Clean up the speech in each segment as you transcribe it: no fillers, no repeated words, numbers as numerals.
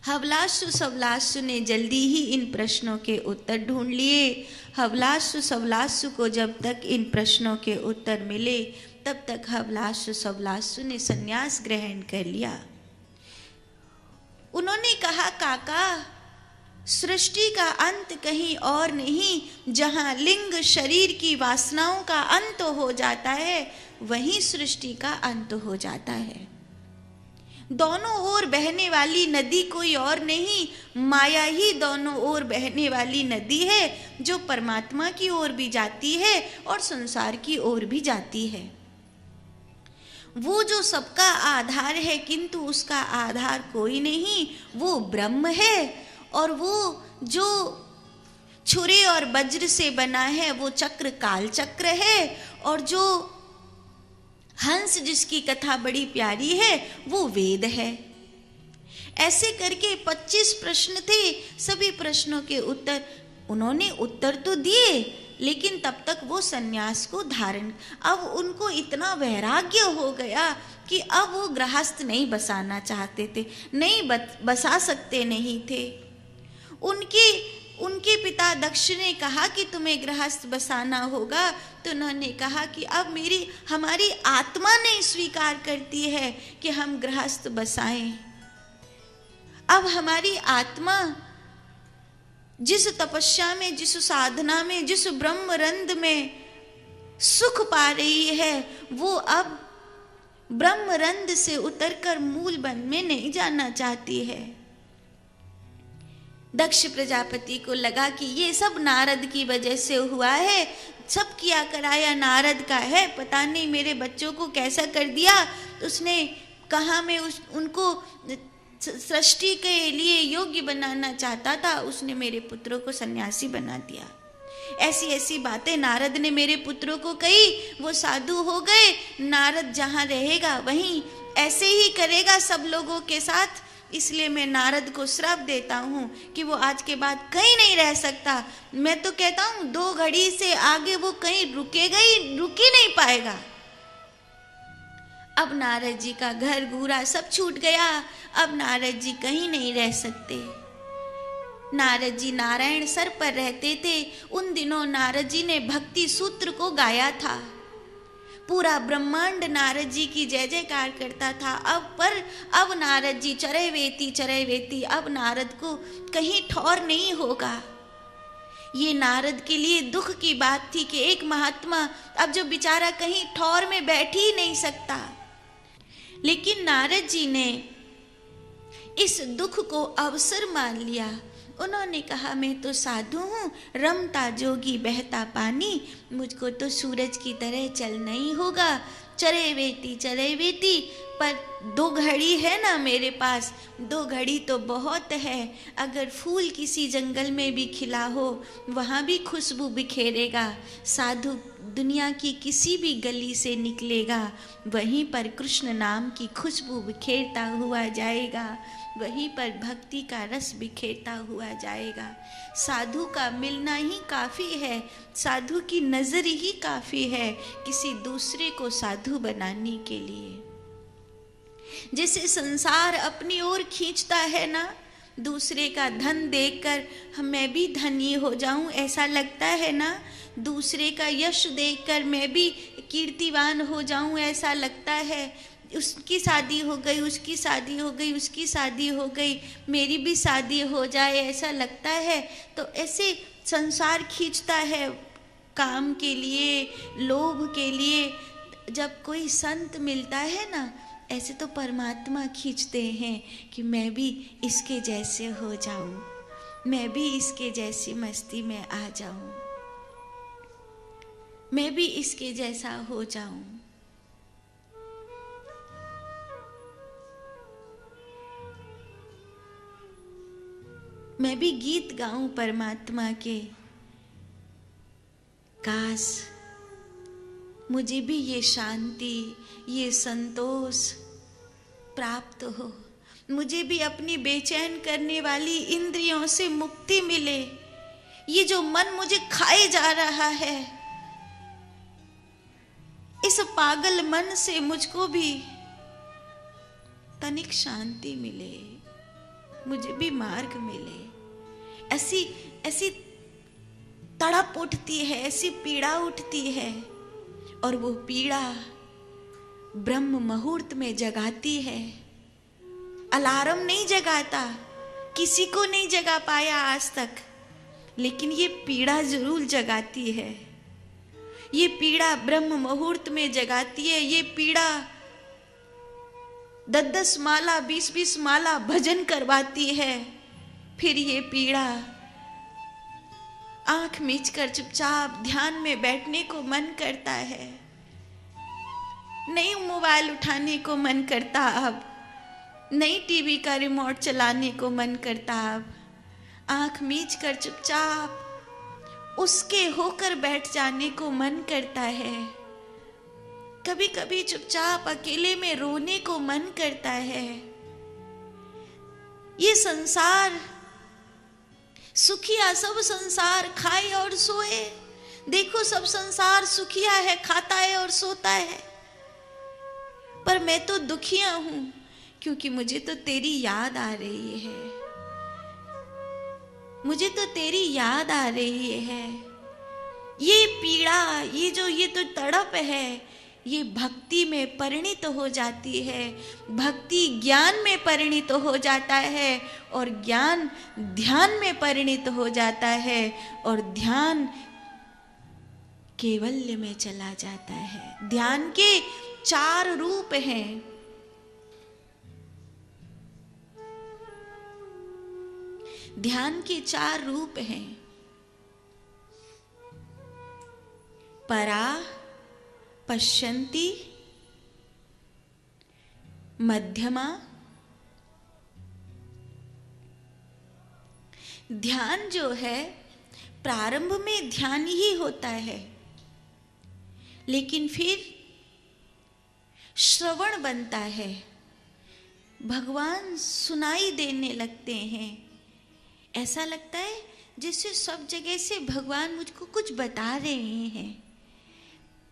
हवलासु सवलासु ने जल्दी ही इन प्रश्नों के उत्तर ढूंढ लिए। हवलासु सवलासु को जब तक इन प्रश्नों के उत्तर मिले तब तक हवलासु सवलासु ने संन्यास ग्रहण कर लिया। उन्होंने कहा, काका, सृष्टि का अंत कहीं और नहीं, जहां लिंग शरीर की वासनाओं का अंत हो जाता है वहीं सृष्टि का अंत हो जाता है। दोनों ओर बहने वाली नदी कोई और नहीं, माया ही दोनों ओर बहने वाली नदी है, जो परमात्मा की ओर भी जाती है और संसार की ओर भी जाती है। वो जो सबका आधार है किंतु उसका आधार कोई नहीं, वो ब्रह्म है। और वो जो छुरे और वज्र से बना है वो चक्र काल चक्र है। और जो हंस जिसकी कथा बड़ी प्यारी है वो वेद है। ऐसे करके 25 प्रश्न थे। सभी प्रश्नों के उत्तर उन्होंने उत्तर तो दिए, लेकिन तब तक वो सन्यास को धारण, अब उनको इतना वैराग्य हो गया कि अब वो गृहस्थ नहीं बसाना चाहते थे, नहीं बसा सकते नहीं थे। उनके पिता दक्ष ने कहा कि तुम्हें गृहस्थ बसाना होगा, तो उन्होंने कहा कि अब हमारी आत्मा नहीं स्वीकार करती है कि हम गृहस्थ बसाएं। अब हमारी आत्मा जिस तपस्या में, जिस साधना में, जिस ब्रह्मरंध में सुख पा रही है, वो अब ब्रह्मरंध से उतरकर मूल वन में नहीं जाना चाहती है। दक्ष प्रजापति को लगा कि ये सब नारद की वजह से हुआ है, सब किया कराया नारद का है, पता नहीं मेरे बच्चों को कैसा कर दिया। तो उसने कहा, मैं उनको सृष्टि के लिए योग्य बनाना चाहता था, उसने मेरे पुत्रों को सन्यासी बना दिया। ऐसी ऐसी बातें नारद ने मेरे पुत्रों को कही, वो साधु हो गए। नारद जहाँ रहेगा वहीं ऐसे ही करेगा सब लोगों के साथ। इसलिए मैं नारद को श्राप देता हूँ कि वो आज के बाद कहीं नहीं रह सकता। मैं तो कहता हूँ 2 घड़ी से आगे वो कहीं रुक ही नहीं पाएगा। अब नारद जी का घर घूरा सब छूट गया। अब नारद जी कहीं नहीं रह सकते। नारद जी नारायण सर पर रहते थे। उन दिनों नारद जी ने भक्ति सूत्र को गाया था। पूरा ब्रह्मांड नारद जी की जय जयकार करता था। अब नारद जी चरैवेति, अब नारद को कहीं ठौर नहीं होगा। ये नारद के लिए दुख की बात थी कि एक महात्मा अब जो बेचारा कहीं ठौर में बैठ ही नहीं सकता। लेकिन नारद जी ने इस दुख को अवसर मान लिया। उन्होंने कहा, मैं तो साधु हूँ, रमता जोगी बहता पानी, मुझको तो सूरज की तरह चलना ही होगा। चरैवेति, पर 2 घड़ी है ना मेरे पास, 2 घड़ी तो बहुत है। अगर फूल किसी जंगल में भी खिला हो वहाँ भी खुशबू बिखेरेगा। साधु दुनिया की किसी भी गली से निकलेगा, वहीं पर कृष्ण नाम की खुशबू बिखेरता हुआ जाएगा, वहीं पर भक्ति का रस बिखेरता हुआ जाएगा। साधु का मिलना ही काफ़ी है, साधु की नज़र ही काफ़ी है किसी दूसरे को साधु बनाने के लिए। जैसे संसार अपनी ओर खींचता है ना, दूसरे का धन देखकर मैं भी धनी हो जाऊं ऐसा लगता है ना, दूसरे का यश देखकर मैं भी कीर्तिवान हो जाऊं ऐसा लगता है। उसकी शादी हो गई, उसकी शादी हो गई, उसकी शादी हो गई, मेरी भी शादी हो जाए ऐसा लगता है। तो ऐसे संसार खींचता है काम के लिए, लोभ के लिए। जब कोई संत मिलता है ना, ऐसे तो परमात्मा खींचते हैं कि मैं भी इसके जैसे हो जाऊं, मैं भी इसके जैसी मस्ती में आ जाऊं, मैं भी इसके जैसा हो जाऊं। मैं भी गीत गाऊं परमात्मा के, काश मुझे भी ये शांति, ये संतोष प्राप्त हो, मुझे भी अपनी बेचैन करने वाली इंद्रियों से मुक्ति मिले। ये जो मन मुझे खाए जा रहा है, इस पागल मन से मुझको भी तनिक शांति मिले। मुझे भी मार्ग मिले। ऐसी ऐसी तड़प उठती है, ऐसी पीड़ा उठती है, और वो पीड़ा ब्रह्म मुहूर्त में जगाती है। अलार्म नहीं जगाता, किसी को नहीं जगा पाया आज तक, लेकिन ये पीड़ा जरूर जगाती है। ये पीड़ा ब्रह्म मुहूर्त में जगाती है। ये पीड़ा 10-10 माला 20-20 माला भजन करवाती है। फिर ये पीड़ा आंख मीचकर चुपचाप ध्यान में बैठने को मन करता है, नहीं मोबाइल उठाने को मन करता, अब नहीं टीवी का रिमोट चलाने को मन करता, अब आंख मीचकर चुपचाप उसके होकर बैठ जाने को मन करता है। कभी कभी चुपचाप अकेले में रोने को मन करता है। ये संसार सुखिया, सब संसार खाए और सोए। देखो सब संसार सुखिया है, खाता है और सोता है, पर मैं तो दुखिया हूं, क्योंकि मुझे तो तेरी याद आ रही है। मुझे तो तेरी याद आ रही है। ये पीड़ा, ये तो तड़प है, ये भक्ति में परिणित हो जाती है। भक्ति ज्ञान में परिणित हो जाता है, और ज्ञान ध्यान में परिणित हो जाता है, और ध्यान कैवल्य में चला जाता है। ध्यान के 4 रूप हैं। ध्यान के 4 रूप हैं। परा, पश्यन्ति, मध्यमा। ध्यान जो है, प्रारंभ में ध्यान ही होता है, लेकिन फिर श्रवण बनता है। भगवान सुनाई देने लगते हैं। ऐसा लगता है जैसे सब जगह से भगवान मुझको कुछ बता रहे हैं।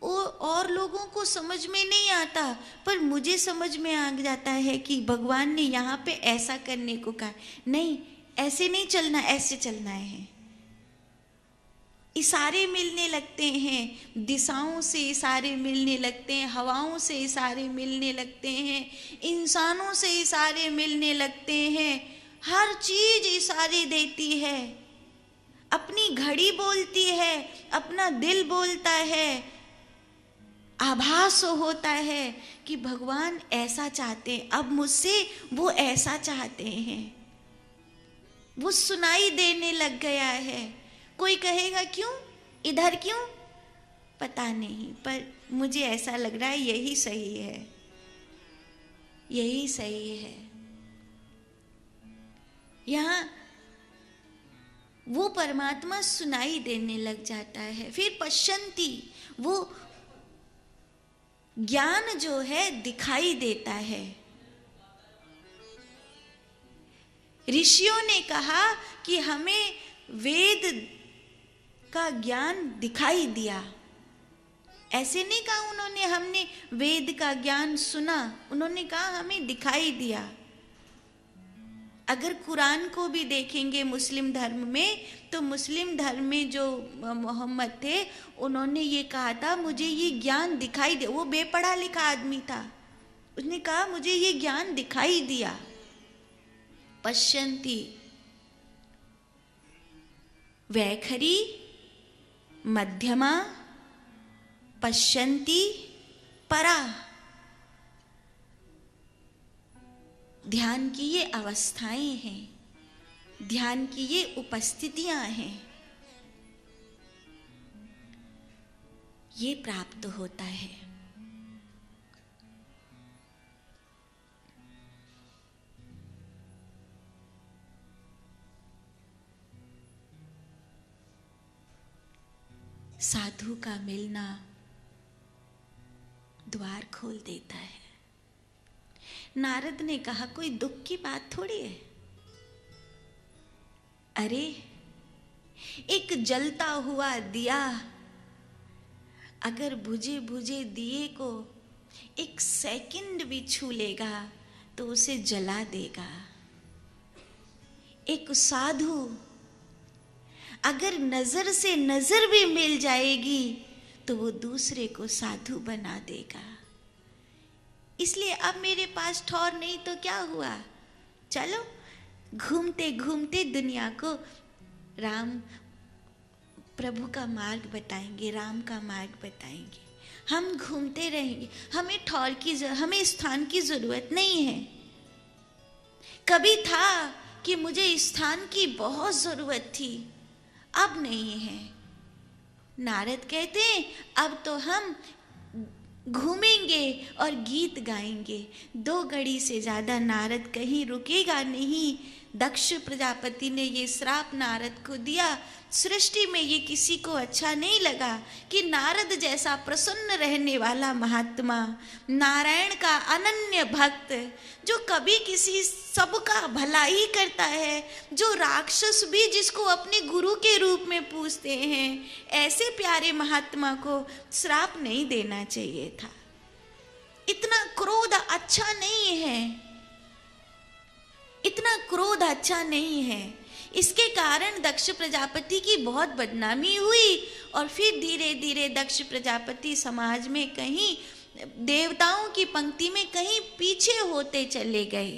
और लोगों को समझ में नहीं आता, पर मुझे समझ में आ जाता है कि भगवान ने यहाँ पे ऐसा करने को कहा। नहीं, ऐसे नहीं चलना, ऐसे चलना है। इशारे मिलने लगते हैं, दिशाओं से इशारे मिलने लगते हैं, हवाओं से इशारे मिलने लगते हैं, इंसानों से इशारे मिलने लगते हैं। हर चीज इशारे देती है। अपनी घड़ी बोलती है, अपना दिल बोलता है। आभास होता है कि भगवान ऐसा चाहते हैं, अब मुझसे वो ऐसा चाहते हैं। वो सुनाई देने लग गया है। कोई कहेगा क्यों, इधर क्यों, पता नहीं, पर मुझे ऐसा लग रहा है यही सही है, यही सही है। यहाँ वो परमात्मा सुनाई देने लग जाता है। फिर पश्यन्ति, वो ज्ञान जो है दिखाई देता है। ऋषियों ने कहा कि हमें वेद का ज्ञान दिखाई दिया। ऐसे नहीं कहा उन्होंने हमने वेद का ज्ञान सुना, उन्होंने कहा हमें दिखाई दिया। अगर कुरान को भी देखेंगे मुस्लिम धर्म में, तो मुस्लिम धर्म में जो मोहम्मद थे, उन्होंने ये कहा था मुझे ये ज्ञान दिखाई दे। वो बेपढ़ा लिखा आदमी था, उसने कहा मुझे ये ज्ञान दिखाई दिया। पश्यन्ति, वैखरी, मध्यमा, पश्यन्ति, परा। ध्यान की ये अवस्थाएं हैं, ध्यान की ये उपस्थितियां हैं। ये प्राप्त होता है। साधु का मिलना द्वार खोल देता है। नारद ने कहा कोई दुख की बात थोड़ी है। अरे एक जलता हुआ दिया अगर बुझे बुझे दिए को 1 सेकंड भी छू लेगा तो उसे जला देगा। एक साधु, अगर नजर से नजर भी मिल जाएगी तो वो दूसरे को साधु बना देगा। इसलिए अब मेरे पास ठौर नहीं तो क्या हुआ, चलो घूमते घूमते दुनिया को राम प्रभु का मार्ग बताएंगे, राम का मार्ग बताएंगे। हम घूमते रहेंगे, हमें ठौर की हमें स्थान की जरूरत नहीं है। कभी था कि मुझे स्थान की बहुत जरूरत थी, अब नहीं है। नारद कहते हैं अब तो हम घूमेंगे और गीत गाएंगे। 2 घड़ी से ज्यादा नारद कहीं रुकेगा नहीं। दक्ष प्रजापति ने ये श्राप नारद को दिया। सृष्टि में ये किसी को अच्छा नहीं लगा कि नारद जैसा प्रसन्न रहने वाला महात्मा, नारायण का अनन्य भक्त, जो कभी किसी सबका भला ही करता है, जो राक्षस भी जिसको अपने गुरु के रूप में पूजते हैं, ऐसे प्यारे महात्मा को श्राप नहीं देना चाहिए था। इतना क्रोध अच्छा नहीं है, इतना क्रोध अच्छा नहीं है। इसके कारण दक्ष प्रजापति की बहुत बदनामी हुई और फिर धीरे धीरे दक्ष प्रजापति समाज में कहीं देवताओं की पंक्ति में कहीं पीछे होते चले गए।